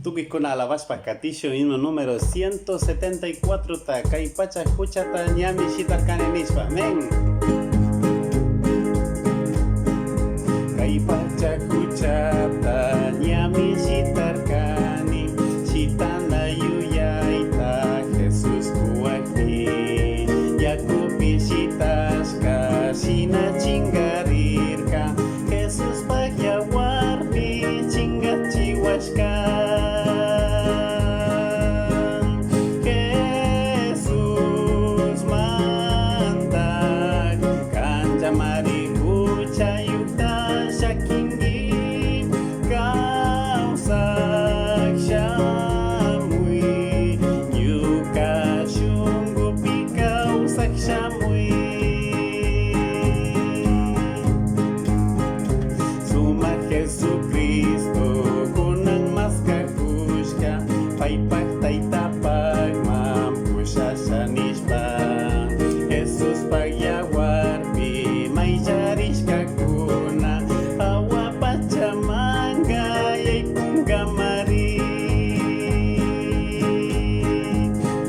Tukikuna alabaspa katisho himno número 174 ta kay pacha escuchata ñami shitarkani nispa. Amén. Kay pacha escuchata ñami shitarkani shitana yuyaita Jesús kuwakni yakupi shitashka shina chingarirka Jesús pagyawarpi chingachiwashka Jesucristo kunang mas kakushka paypak taytapak mampusha shanishpa Jesus pagyawarpi mayjarishka kuna awa pachamanga yaypungamari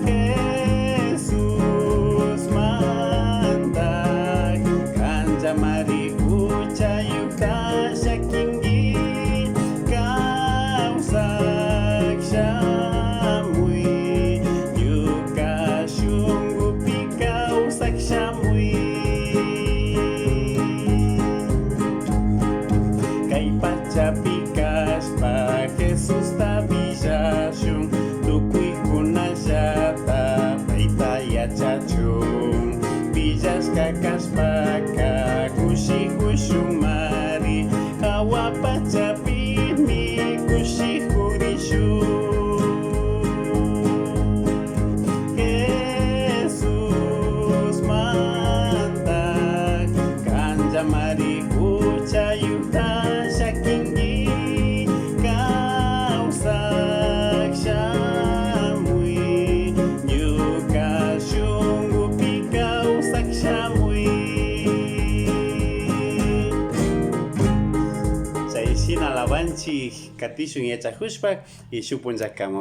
Jesus mandak kanjamari kuchayukta shaking Pikas pa Jesus tabijashun tukui kunajata paitaya chachun pillas kakas paka kushi kushun mari hawa pachapimi kushi kurishu Jesus mandak kanja mari kuchayuta Sina lawanchi katishu yachahushpak y shupun zakamo